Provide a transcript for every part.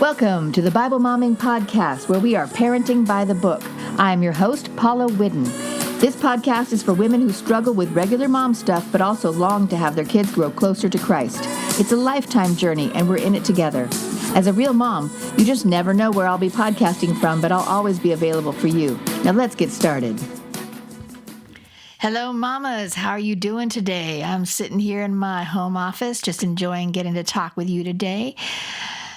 Welcome to the Bible Momming Podcast, where we are parenting by the book. I am your host, Paula Whidden. This podcast is for women who struggle with regular mom stuff, but also long to have their kids grow closer to Christ. It's a lifetime journey, and we're in it together. As a real mom, you just never know where I'll be podcasting from, but I'll always be available for you. Now let's get started. Hello, mamas. How are you doing today? I'm sitting here in my home office, just enjoying getting to talk with you today.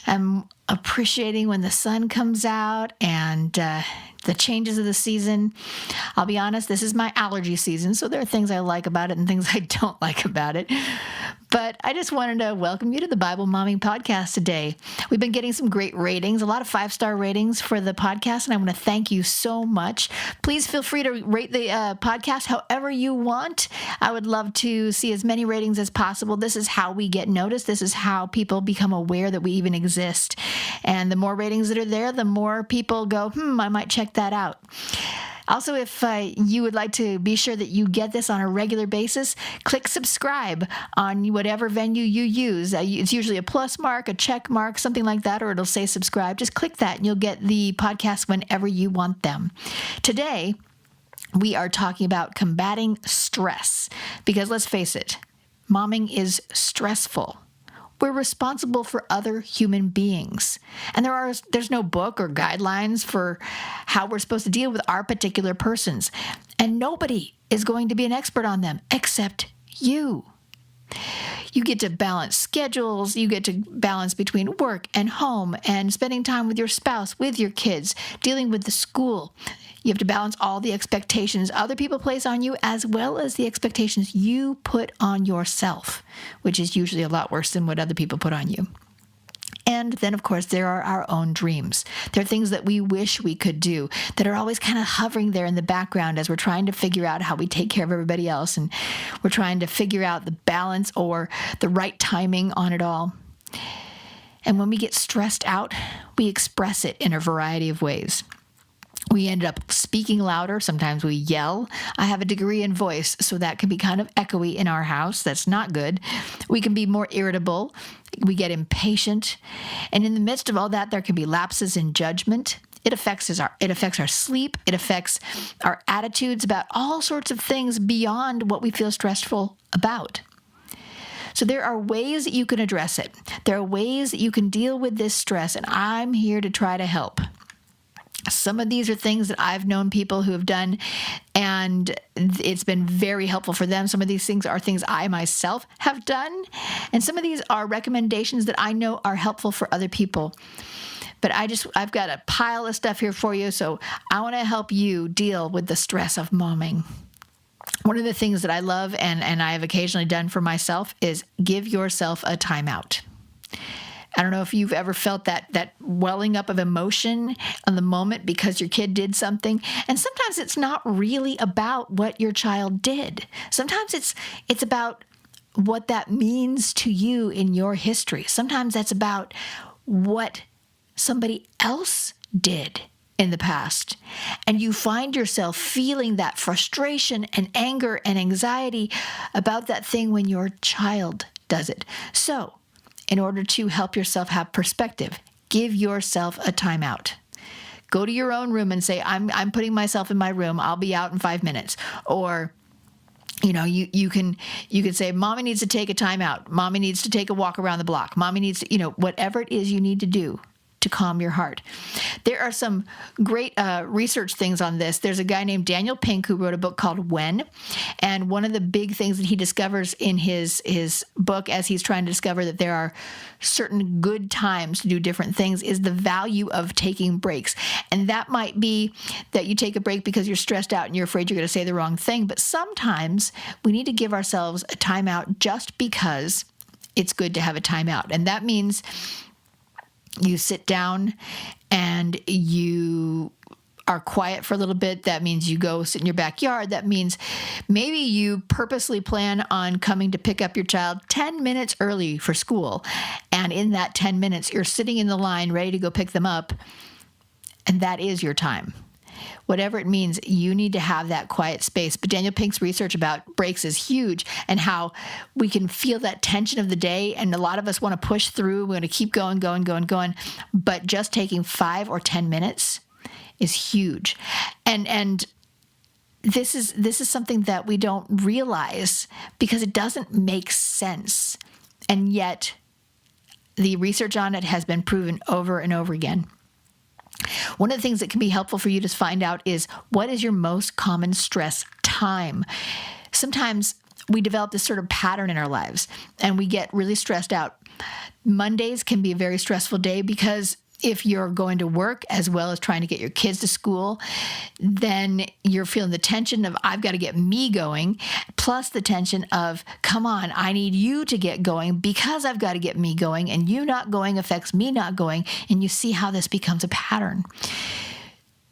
I'm appreciating when the sun comes out and the changes of the season. I'll be honest, this is my allergy season, so there are things I like about it and things I don't like about it. But I just wanted to welcome you to the Bible Momming Podcast today. We've been getting some great ratings, a lot of 5-star ratings for the podcast, and I want to thank you so much. Please feel free to rate the podcast however you want. I would love to see as many ratings as possible. This is how we get noticed. This is how people become aware that we even exist. And the more ratings that are there, the more people go, I might check that out. Also, if you would like to be sure that you get this on a regular basis, click subscribe on whatever venue you use. It's usually a plus mark, a check mark, something like that, or it'll say subscribe. Just click that and you'll get the podcast whenever you want them. Today, we are talking about combating stress because let's face it, momming is stressful. We're responsible for other human beings. And there's no book or guidelines for how we're supposed to deal with our particular persons. And nobody is going to be an expert on them except you. You get to balance schedules. You get to balance between work and home and spending time with your spouse, with your kids, dealing with the school. You have to balance all the expectations other people place on you as well as the expectations you put on yourself, which is usually a lot worse than what other people put on you. And then, of course, there are our own dreams. There are things that we wish we could do that are always kind of hovering there in the background as we're trying to figure out how we take care of everybody else. And we're trying to figure out the balance or the right timing on it all. And when we get stressed out, we express it in a variety of ways. We end up speaking louder. Sometimes we yell. I have a degree in voice, so that can be kind of echoey in our house. That's not good. We can be more irritable. We get impatient. And in the midst of all that, there can be lapses in judgment. It affects our sleep. It affects our attitudes about all sorts of things beyond what we feel stressful about. So there are ways that you can address it. There are ways that you can deal with this stress, and I'm here to try to help. Some of these are things that I've known people who have done, and it's been very helpful for them. Some of these things are things I myself have done, and some of these are recommendations that I know are helpful for other people. But I've got a pile of stuff here for you, so I want to help you deal with the stress of momming. One of the things that I love and I have occasionally done for myself is give yourself a timeout. I don't know if you've ever felt that welling up of emotion on the moment because your kid did something. And sometimes it's not really about what your child did. Sometimes it's about what that means to you in your history. Sometimes that's about what somebody else did in the past. And you find yourself feeling that frustration and anger and anxiety about that thing when your child does it. So, in order to help yourself have perspective, give yourself a timeout. Go to your own room and say, I'm putting myself in my room. I'll be out in 5 minutes. Or, you can say, Mommy needs to take a timeout. Mommy needs to take a walk around the block. Mommy needs to, whatever it is you need to do to calm your heart. There are some great research things on this. There's a guy named Daniel Pink who wrote a book called When, and one of the big things that he discovers in his book as he's trying to discover that there are certain good times to do different things is the value of taking breaks. And that might be that you take a break because you're stressed out and you're afraid you're going to say the wrong thing, but sometimes we need to give ourselves a timeout just because it's good to have a timeout. And that means you sit down and you are quiet for a little bit. That means you go sit in your backyard. That means maybe you purposely plan on coming to pick up your child 10 minutes early for school. And in that 10 minutes, you're sitting in the line ready to go pick them up. And that is your time. whatever it means, you need to have that quiet space. But Daniel Pink's research about breaks is huge, and how we can feel that tension of the day. And a lot of us want to push through. We want to keep going. But just taking 5 or 10 minutes is huge. And this is something that we don't realize because it doesn't make sense. And yet the research on it has been proven over and over again. One of the things that can be helpful for you to find out is, what is your most common stress time? Sometimes we develop this sort of pattern in our lives and we get really stressed out. Mondays can be a very stressful day because if you're going to work as well as trying to get your kids to school, then you're feeling the tension of, I've got to get me going, plus the tension of, come on, I need you to get going because I've got to get me going, and you not going affects me not going. And you see how this becomes a pattern.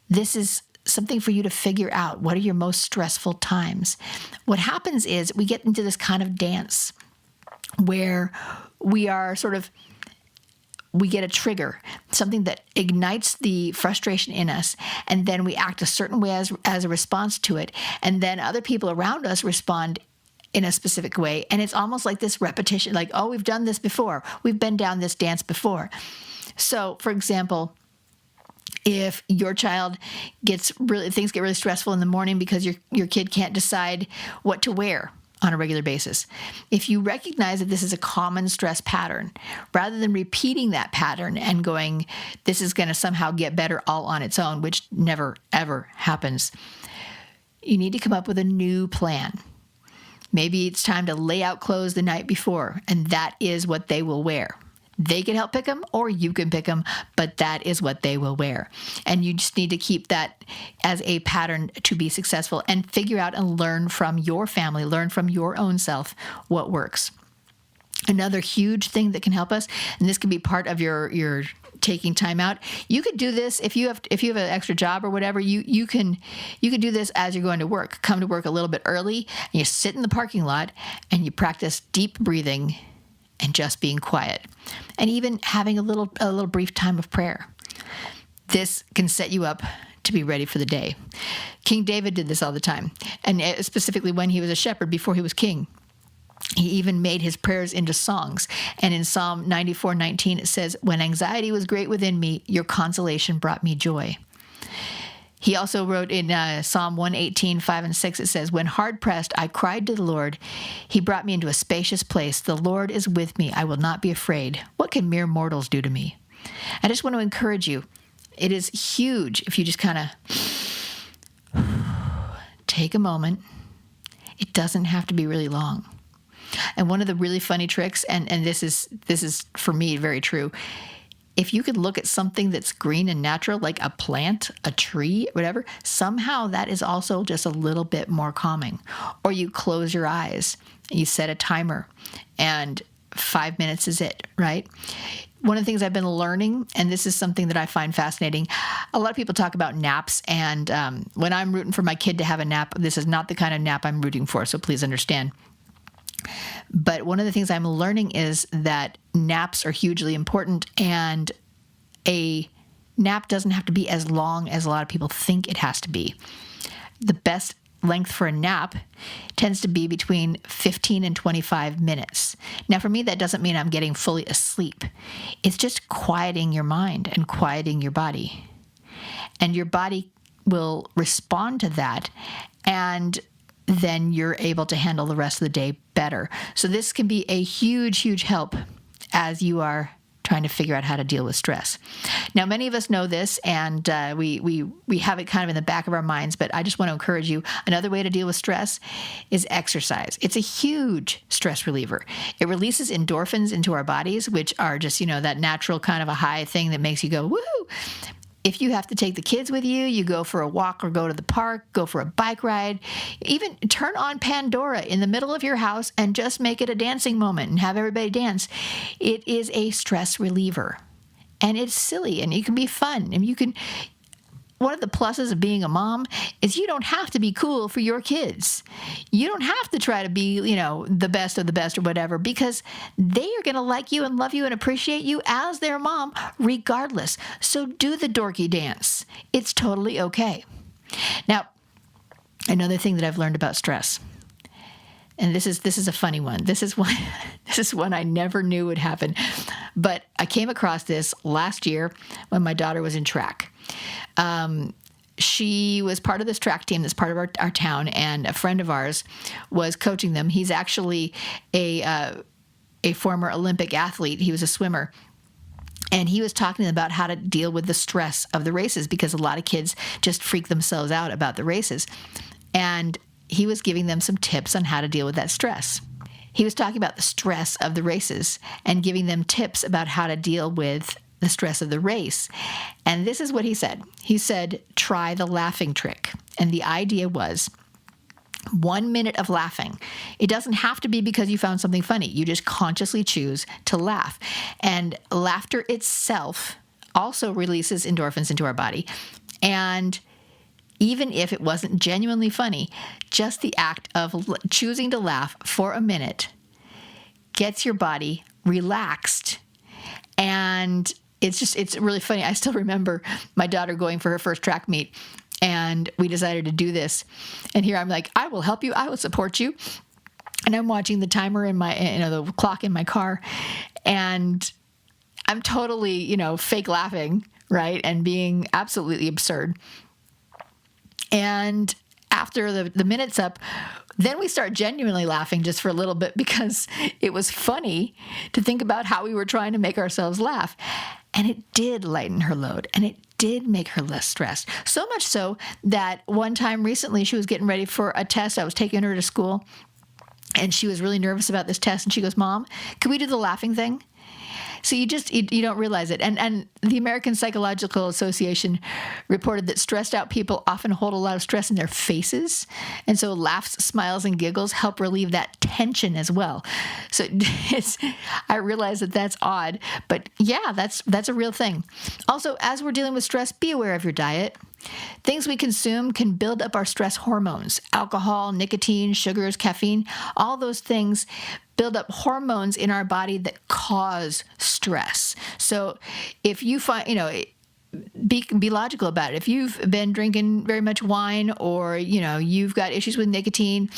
This is something for you to figure out. What are your most stressful times? What happens is we get into this kind of dance where we get a trigger, something that ignites the frustration in us, and then we act a certain way as a response to it. And then other people around us respond in a specific way. And it's almost like this repetition, like, oh, we've done this before. We've been down this dance before. So, for example, if your child things get really stressful in the morning because your kid can't decide what to wear on a regular basis. If you recognize that this is a common stress pattern, rather than repeating that pattern and going, this is going to somehow get better all on its own, which never, ever happens, you need to come up with a new plan. Maybe it's time to lay out clothes the night before, and that is what they will wear. They can help pick them, or you can pick them, but that is what they will wear. And you just need to keep that as a pattern to be successful, and figure out and learn from your family, learn from your own self what works. Another huge thing that can help us, and this can be part of your taking time out. You could do this if you have an extra job or whatever. You can do this as you're going to work. Come to work a little bit early, and you sit in the parking lot and you practice deep breathing and just being quiet, and even having a little brief time of prayer. This can set you up to be ready for the day. King David did this all the time, and specifically when he was a shepherd before he was king. He even made his prayers into songs. And in Psalm 94:19, it says, "When anxiety was great within me, your consolation brought me joy." He also wrote in Psalm 118:5 and 6, it says, "When hard pressed, I cried to the Lord. He brought me into a spacious place. The Lord is with me. I will not be afraid. What can mere mortals do to me?" I just want to encourage you. It is huge if you just kind of take a moment. It doesn't have to be really long. And one of the really funny tricks, and this is for me very true, if you could look at something that's green and natural, like a plant, a tree, whatever, somehow that is also just a little bit more calming. Or you close your eyes and you set a timer, and 5 minutes is it, right? One of the things I've been learning, and this is something that I find fascinating, a lot of people talk about naps, and when I'm rooting for my kid to have a nap, this is not the kind of nap I'm rooting for, so please understand. But one of the things I'm learning is that naps are hugely important, and a nap doesn't have to be as long as a lot of people think it has to be. The best length for a nap tends to be between 15 and 25 minutes. Now, for me, that doesn't mean I'm getting fully asleep. It's just quieting your mind and quieting your body. And your body will respond to that, and then you're able to handle the rest of the day better. So this can be a huge, huge help as you are trying to figure out how to deal with stress. Now, many of us know this, and we have it kind of in the back of our minds, but I just want to encourage you. Another way to deal with stress is exercise. It's a huge stress reliever. It releases endorphins into our bodies, which are just, that natural kind of a high thing that makes you go, woohoo. If you have to take the kids with you, you go for a walk or go to the park, go for a bike ride, even turn on Pandora in the middle of your house and just make it a dancing moment and have everybody dance. It is a stress reliever, and it's silly, and it can be fun. And one of the pluses of being a mom is you don't have to be cool for your kids. You don't have to try to be, the best of the best or whatever, because they are going to like you and love you and appreciate you as their mom regardless. So do the dorky dance. It's totally okay. Now, another thing that I've learned about stress, and this is a funny one. This is one I never knew would happen, but I came across this last year when my daughter was in track. She was part of this track team that's part of our town, and a friend of ours was coaching them. He's actually a former Olympic athlete. He was a swimmer. And he was talking about how to deal with the stress of the races, because a lot of kids just freak themselves out about the races. And he was giving them some tips on how to deal with that stress. He was talking about the stress of the races and giving them tips about how to deal with the stress of the race. And this is what he said. He said, try the laughing trick. And the idea was 1 minute of laughing. It doesn't have to be because you found something funny. You just consciously choose to laugh. And laughter itself also releases endorphins into our body. And even if it wasn't genuinely funny, just the act of choosing to laugh for a minute gets your body relaxed. And it's really funny. I still remember my daughter going for her first track meet, and we decided to do this. And here I'm like, I will help you. I will support you. And I'm watching the timer in my, the clock in my car, and I'm totally, fake laughing, right? And being absolutely absurd. And after the minute's up, then we start genuinely laughing just for a little bit, because it was funny to think about how we were trying to make ourselves laugh. And it did lighten her load, and it did make her less stressed. So much so that one time recently, she was getting ready for a test. I was taking her to school, and she was really nervous about this test. And she goes, Mom, can we do the laughing thing? So you don't realize it. And the American Psychological Association reported that stressed out people often hold a lot of stress in their faces. And so laughs, smiles, and giggles help relieve that tension as well. So I realize that that's odd, but yeah, that's a real thing. Also, as we're dealing with stress, be aware of your diet. Things we consume can build up our stress hormones. Alcohol, nicotine, sugars, caffeine, all those things build up hormones in our body that cause stress. So if you find, be logical about it. If you've been drinking very much wine, or, you've got issues with nicotine,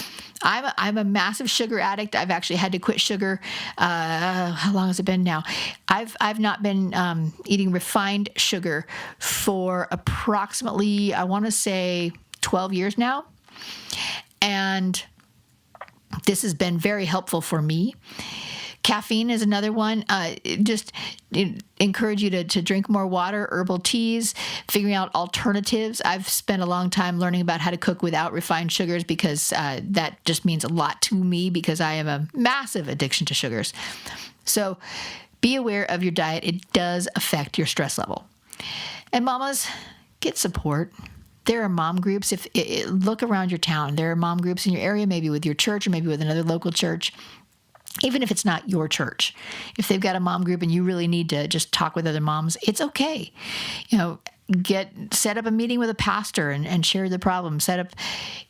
I'm a massive sugar addict. I've actually had to quit sugar. How long has it been now? I've not been eating refined sugar for approximately, I want to say 12 years now. And this has been very helpful for me. Caffeine is another one. Just encourage you to drink more water, herbal teas, figuring out alternatives. I've spent a long time learning about how to cook without refined sugars, because that just means a lot to me, because I have a massive addiction to sugars. So be aware of your diet. It does affect your stress level. And mamas, get support. There are mom groups. Look around your town. There are mom groups in your area, maybe with your church or maybe with another local church. Even if it's not your church, if they've got a mom group and you really need to just talk with other moms, it's okay. Set up a meeting with a pastor and share the problem. Set up,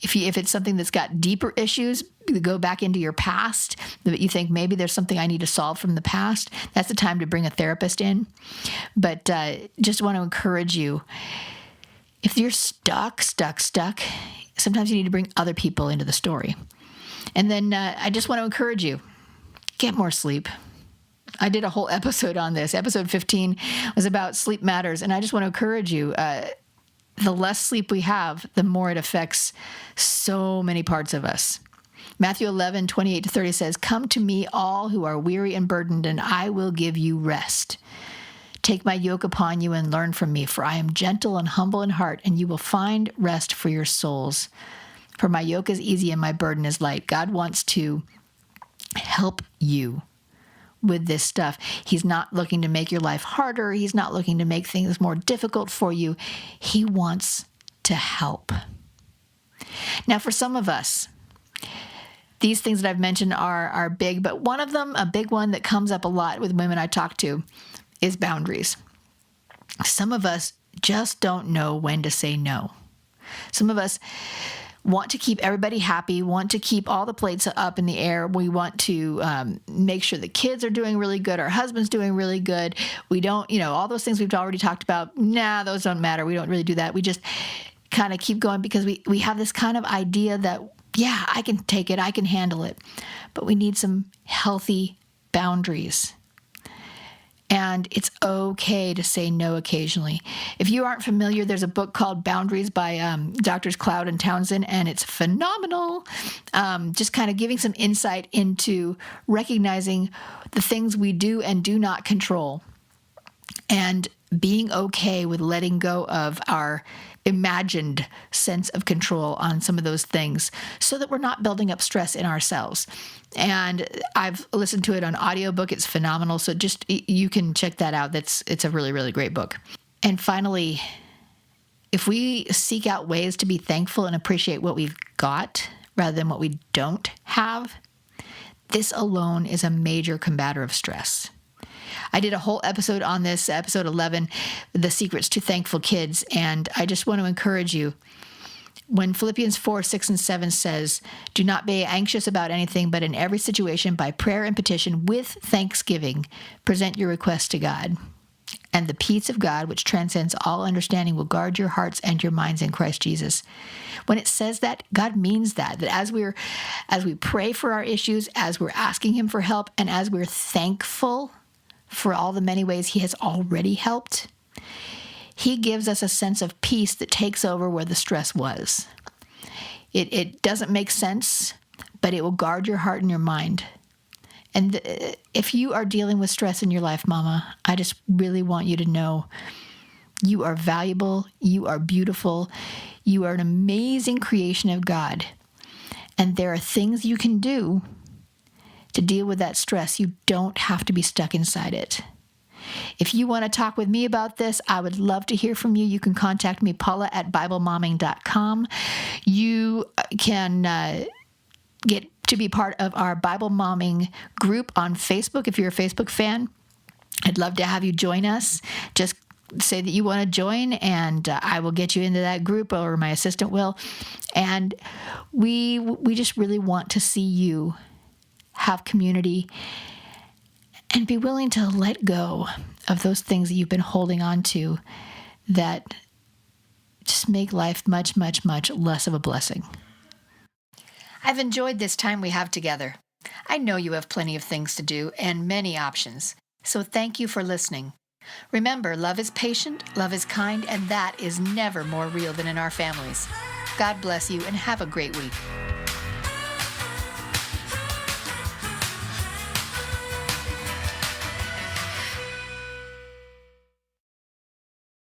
if it's something that's got deeper issues, go back into your past that you think maybe there's something I need to solve from the past. That's the time to bring a therapist in. But just want to encourage you. If you're stuck, sometimes you need to bring other people into the story. And then I just want to encourage you, get more sleep. I did a whole episode on this. Episode 15 was about sleep matters. And I just want to encourage you, the less sleep we have, the more it affects so many parts of us. Matthew 11:28-30 says, "Come to me, all who are weary and burdened, and I will give you rest. Take my yoke upon you and learn from me, for I am gentle and humble in heart, and you will find rest for your souls. For my yoke is easy and my burden is light." God wants to help you with this stuff. He's not looking to make your life harder. He's not looking to make things more difficult for you. He wants to help. Now, for some of us, these things that I've mentioned are big, but one of them, a big one that comes up a lot with women I talk to, is boundaries. Some of us just don't know when to say no. Some of us want to keep everybody happy, want to keep all the plates up in the air. We want to make sure the kids are doing really good, our husband's doing really good. We don't, all those things we've already talked about, those don't matter. We don't really do that. We just kind of keep going because we have this kind of idea that, yeah, I can take it, I can handle it. But we need some healthy boundaries. And it's okay to say no occasionally. If you aren't familiar, there's a book called Boundaries by Drs. Cloud and Townsend, and it's phenomenal. Just kind of giving some insight into recognizing the things we do and do not control, and being okay with letting go of our imagined sense of control on some of those things so that we're not building up stress in ourselves. And I've listened to it on audiobook. It's phenomenal. So just, you can check that out. It's a really, really great book. And finally, if we seek out ways to be thankful and appreciate what we've got rather than what we don't have, this alone is a major combater of stress. I did a whole episode on this, episode 11, The Secrets to Thankful Kids, and I just want to encourage you. When Philippians 4, 6, and 7 says, "Do not be anxious about anything, but in every situation, by prayer and petition, with thanksgiving, present your requests to God. And the peace of God, which transcends all understanding, will guard your hearts and your minds in Christ Jesus." When it says that, God means that as we pray for our issues, as we're asking Him for help, and as we're thankful for all the many ways He has already helped, He gives us a sense of peace that takes over where the stress was. It doesn't make sense, but it will guard your heart and your mind. And if you are dealing with stress in your life, Mama, I just really want you to know you are valuable, you are beautiful, you are an amazing creation of God. And there are things you can do to deal with that stress. You don't have to be stuck inside it. If you want to talk with me about this, I would love to hear from you. You can contact me, Paula@BibleMomming.com. You can get to be part of our Bible Momming group on Facebook. If you're a Facebook fan, I'd love to have you join us. Just say that you want to join, and I will get you into that group, or my assistant will. And we just really want to see you have community and be willing to let go of those things that you've been holding on to that just make life much, much, much less of a blessing. I've enjoyed this time we have together. I know you have plenty of things to do and many options, so thank you for listening. Remember, love is patient, love is kind, and that is never more real than in our families. God bless you and have a great week.